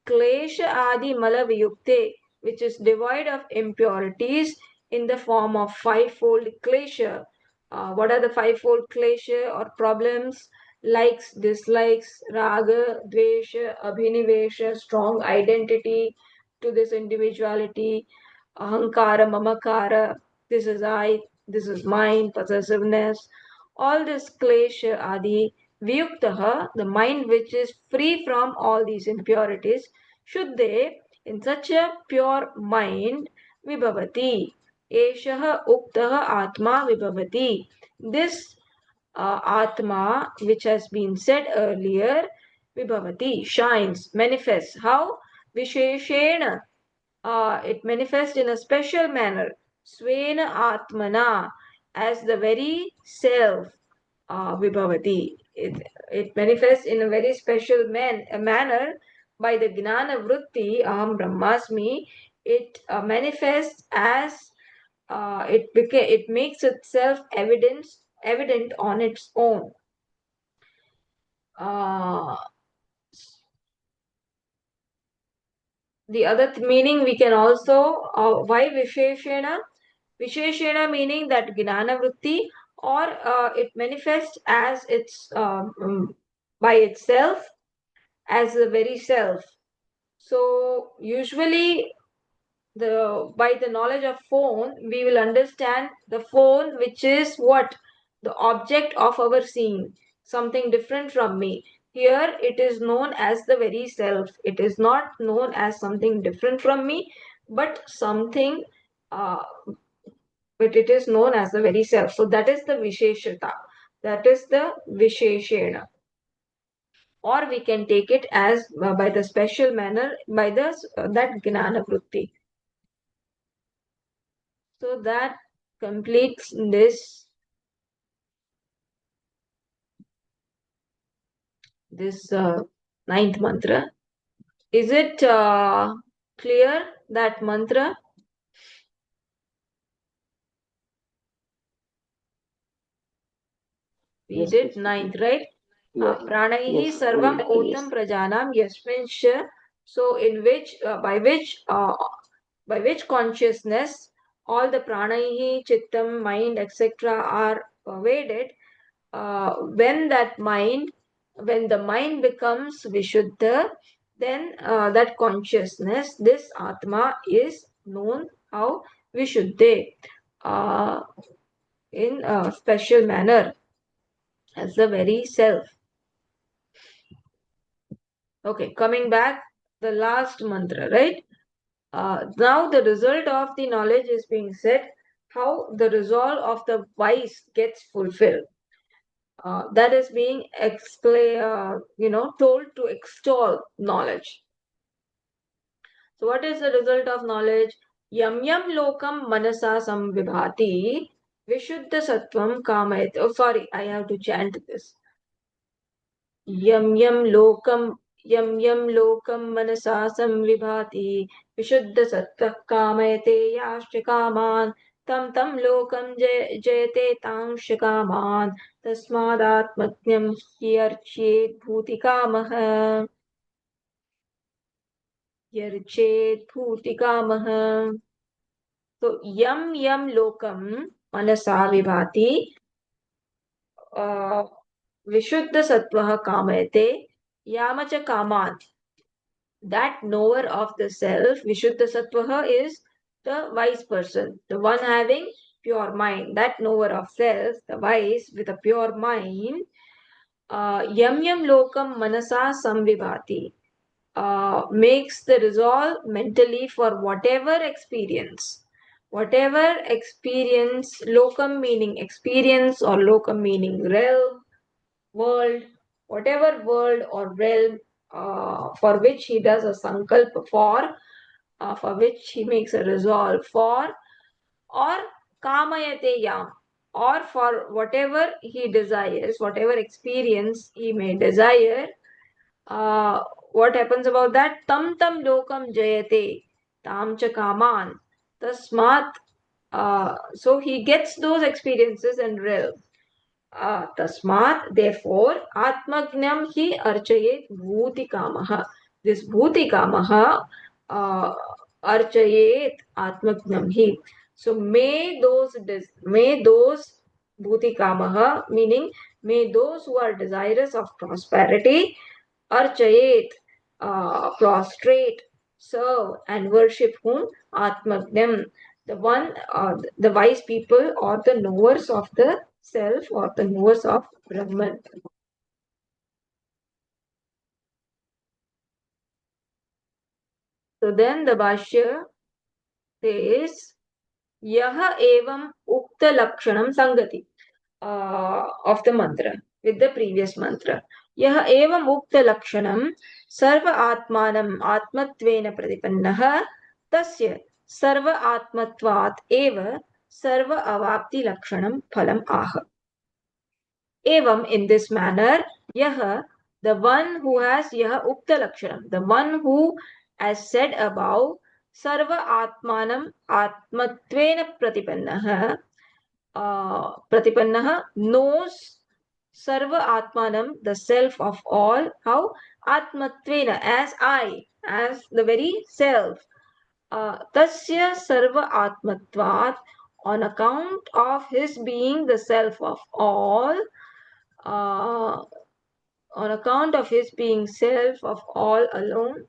klesha adi malaviyukte, which is devoid of impurities in the form of fivefold klesha. What are the fivefold klesha or problems? Likes, dislikes, raga, dvesha, abhinivesha, strong identity to this individuality, ahankara, mamakara, this is I, this is mine, possessiveness, all this klesha adi, viyuktaha, the mind which is free from all these impurities, should they, in such a pure mind, vibhavati, eshaha uktaha atma vibhavati, this Atma, which has been said earlier, Vibhavati, shines, manifests. How? Visheshena. It manifests in a special manner. Svena Atmana, as the very self. Vibhavati. It manifests in a very special manner by the Gnana Vritti, Aham Brahmasmi. It manifests as it makes itself evident on its own. Uh, the other meaning we can also why Visheshena? Visheshena meaning that Gnana Vritti, or it manifests as its by itself, as the very self. So usually by the knowledge of phone, we will understand the phone, which is what? The object of our seeing, something different from me. Here it is known as the very self. It is not known as something different from me, but something, uh, but it is known as the very self. So that is the Visheshata. That is the Visheshena. Or we can take it as by the special manner, by the that Gnana Vritti. So that completes this ninth mantra. Is it clear, that mantra? We Yes, did yes, ninth, right? yes, Pranaihi yes, sarvam yes. otam prajanam yasminsha. So in which by which consciousness all the pranaihi, chittam, mind, etc. are pervaded. When the mind becomes vishuddha, then that consciousness, this atma, is known how vishuddhe, uh, in a special manner, as the very self. Okay, coming back, the last mantra, right? Now the result of the knowledge is being said, how the resolve of the wise gets fulfilled. That is being told to extol knowledge. So what is the result of knowledge? Yam yam lokam manasa samvibhati vishuddha sattvam kamayat. Oh, sorry, I have to chant this. Yam yam lokam manasa samvibhati vishuddha sattva kamayate yashcha kaman tam tam lokam jayate tangsha kaman tasmadatmatnyam yarchet bhutikamaha yarchet bhutikamaha. So yam yam lokam manasa vibhati vishuddha sattva kamayate yamacha kaman. That knower of the self, vishuddha sattva, is the wise person, the one having pure mind. That knower of self, the wise with a pure mind, yam yam lokam manasa samvibhati, makes the resolve mentally for whatever experience, whatever experience, lokam meaning experience or lokam meaning realm, world, whatever world or realm for which he does a sankalpa for which he makes a resolve for, or kamayate yam, or for whatever he desires, whatever experience he may desire. uh, what happens about that? Tam tam lokam jayate tam cha kaman tasmat. So he gets those experiences and realms. Tasmat, therefore, Atmagnyam hi archayet bhuti kamaha. This bhuti kamaha archayet Atmagnyam hi. So may those bhuti kamaha, meaning may those who are desirous of prosperity, archayet, prostrate, serve, and worship whom? Atmagnyam, the wise people or the knowers of the self or the knowers of Brahman. So then the Bhashya says, Yaha evam ukta lakshanam sangati of the mantra with the previous mantra. Yaha evam ukta lakshanam sarva atmanam atmatvena pratipannah tasya sarva atmatvat eva sarva avapti lakshanam phalam aha. Evam, in this manner, Yaha, the one who has Yaha Ukta Lakshanam, the one who, as said above, Sarva Atmanam Atmatvena Pratipannaha knows Sarva Atmanam, the self of all. How? Atmatvena, as I, as the very self. Tasya Sarva Atmatvat, on account of his being the self of all, uh, on account of his being self of all alone,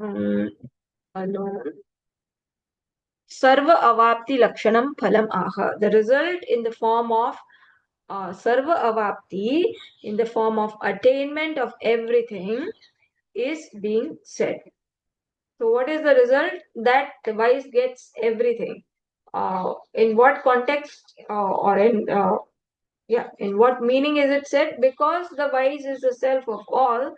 um, alone, sarva avapti lakshanam phalam aha. The result in the form of sarva avapti, in the form of attainment of everything, is being said. So what is the result? That the wise gets everything. In what context or in what meaning is it said? Because the wise is the self of all,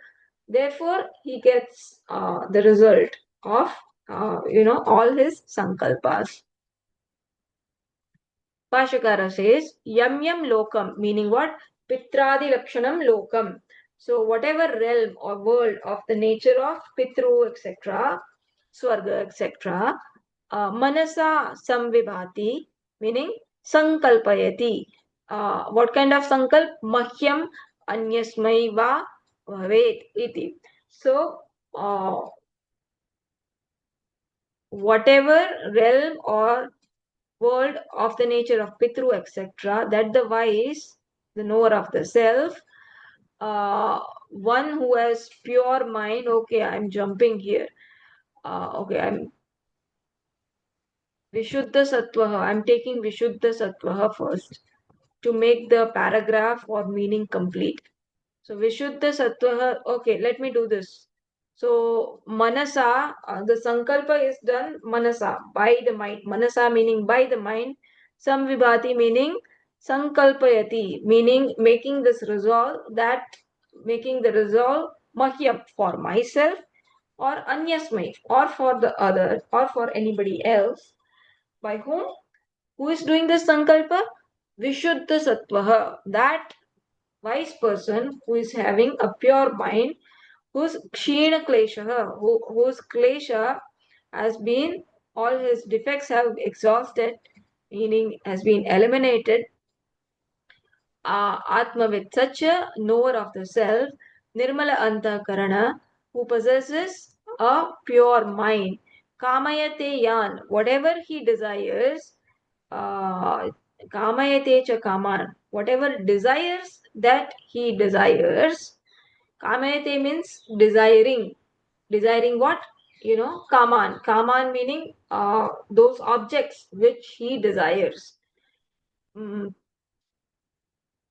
therefore he gets the result of all his sankalpas. Pashakara says yam yam lokam, meaning what? Pitradi lakshanam lokam. So whatever realm or world of the nature of Pitru, etc., Swarga, etc., manasa samvibhati, meaning sankalpayati. What kind of sankalp? Mahyam anyasmai va bhavet iti. So whatever realm or world of the nature of Pitru, etc., that the wise, the knower of the self, one who has pure mind, okay, I'm jumping here. Okay, I'm Vishuddha Sattvaha. I'm taking Vishuddha Sattvaha first to make the paragraph or meaning complete. So Vishuddha Sattvaha, okay, let me do this. So Manasa, the Sankalpa is done Manasa, by the mind. Manasa meaning by the mind. Samvibhati meaning Sankalpayati, meaning making this resolve, that making the resolve Mahyam for myself or Anyasmai or for the other or for anybody else. By whom? Who is doing this Sankalpa? Vishuddha Sattvaha, that wise person who is having a pure mind, whose kshina klesha, whose klesha has been, all his defects have exhausted, meaning has been eliminated. Atmavid, such a knower of the self, Nirmala Antakarana, who possesses a pure mind. Kamayate yan, whatever he desires, uh, kamayate cha kaman, whatever desires that he desires. Kamayate means desiring. Desiring what? Kaman. Kaman meaning those objects which he desires. Mm,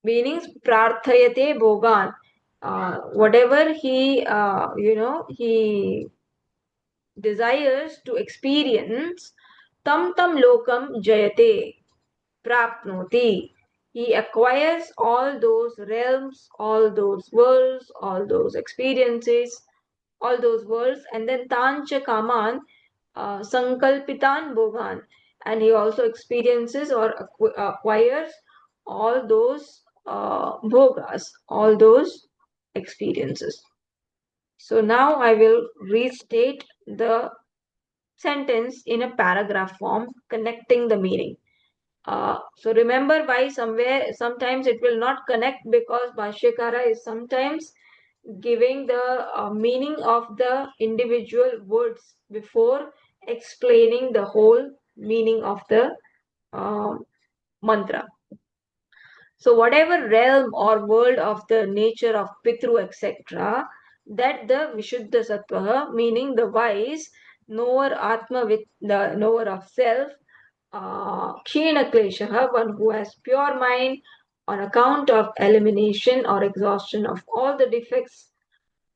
meanings prarthayate bhogan. Whatever he desires to experience, tam tam lokam jayate, prapnoti. He acquires all those realms, all those worlds, all those experiences, all those worlds, and then tancha kaman, sankalpitan bhogan, and he also experiences or acquires all those bhogas, all those experiences. So now I will restate the sentence in a paragraph form, connecting the meaning. So remember why sometimes it will not connect, because Bhashyakara is sometimes giving the meaning of the individual words before explaining the whole meaning of the uh, mantra. So whatever realm or world of the nature of Pitru, etc., that the Vishuddha Sattva, meaning the wise, knower Atma with the knower of self, Kshina Kleshaha, one who has pure mind on account of elimination or exhaustion of all the defects,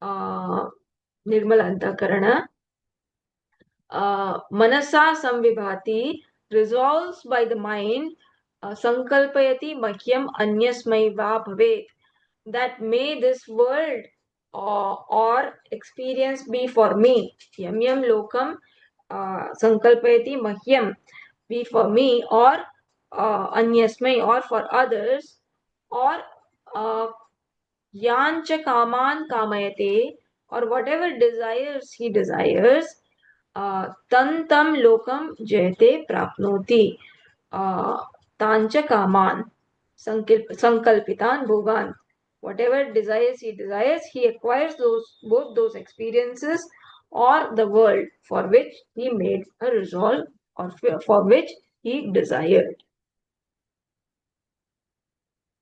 Nirmal Antakarana, Manasa Samvibhati, resolves by the mind, Sankalpayati Mahyam Anyasmai Va Bhavet, that may this world or experience be for me. Yam yam lokam sankalpayati mahyam, be for me, or anyasmai, or for others, or uh, yancha kaman kamayate, or whatever desires he desires, tantam lokam jayate prapnoti, tancha kaman sankalpitan bhogan. Whatever desires he acquires both those experiences or the world for which he made a resolve, or for which he desired.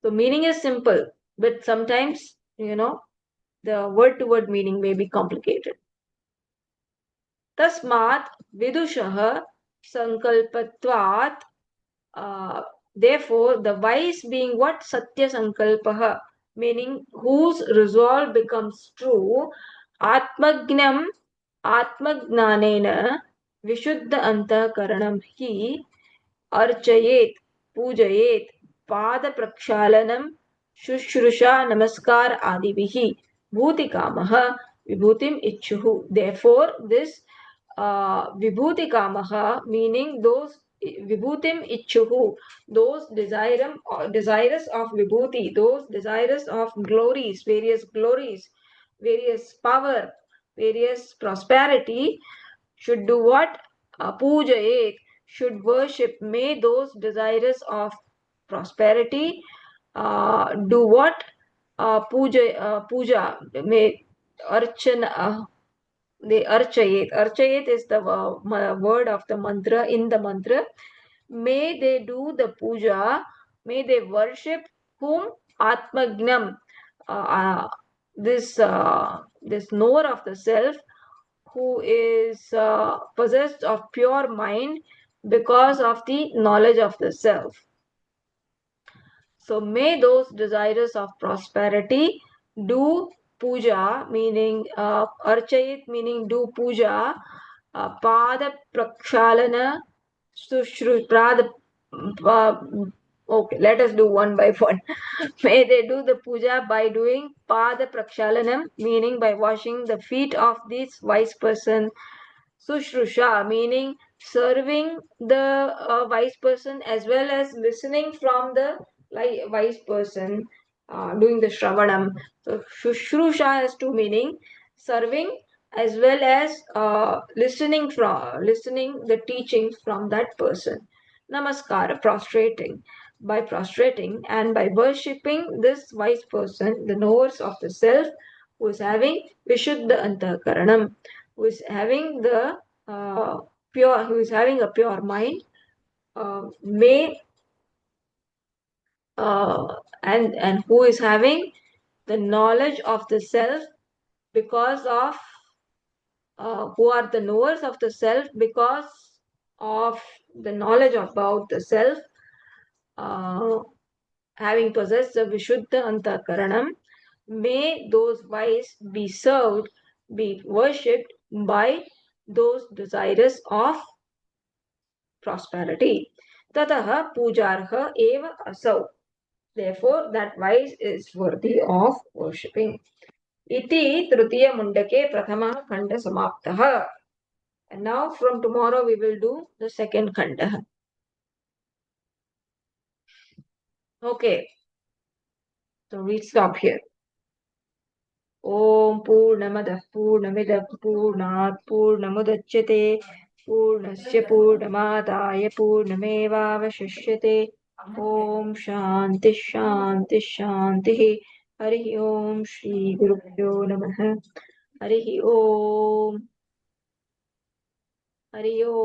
So meaning is simple, but sometimes, the word to word meaning may be complicated. Tasmat vidushah sankalpatvat. Therefore, the wise being what? Satya sankalpaha, meaning whose resolve becomes true. Atmagnam Atmagnanena Vishuddha Antakaranam hi अर्चयेत पूजयेत पाद प्रक्षालनम शुश्रूषा नमस्कार आदिभिः भूतिकामः vibhutim ichuhu. Therefore this vibhutikamaha, meaning those vibhutim ichuhu, those desirous of vibhuti, those desirous of glories, various power, various prosperity, should do what? Puja, should worship. May those desirous of prosperity do what? Puja. May archana. The archayet. Archayet is the word of the mantra in the mantra. May they do the puja. May they worship whom? Atmagnam. This knower of the self, who is possessed of pure mind because of the knowledge of the self. So may those desirous of prosperity do puja, meaning archayit, meaning do puja, pada prakshalana, prada. Uh, okay, let us do one by one. May they do the puja by doing pada prakshalanam, meaning by washing the feet of this wise person. Sushrusha, meaning serving the wise person as well as listening from the wise person, doing the Shravanam. So Shushrusha has two meaning: serving as well as listening the teachings from that person. Namaskara, prostrating. By prostrating and by worshipping this wise person, the knowers of the self, who is having Vishuddha Antakaranam, who is having the who is having a pure mind, may and who is having the knowledge of the self, because of who are the knowers of the self because of the knowledge about the self, uh, having possessed the Vishuddha Antakaranam, may those wise be served, be worshipped by those desirous of prosperity. Tatah pujarha eva asau. Therefore, that wise is worthy of worshipping. Iti tritiya mundake prathama khanda samaptah. And now from tomorrow we will do the second khanda. Okay, so we stop here. ॐ पूर्णमदः पूर्णमिदः पूर्णात् पूर्णमुदच्यते पूर्णस्य पूर्णमादाय पूर्णमेवावशिष्यते ॐ शान्तिः शान्तिः शान्तिः हरिः ॐ श्रीगुरुभ्यो नमः हरिः ॐ हरिः ॐ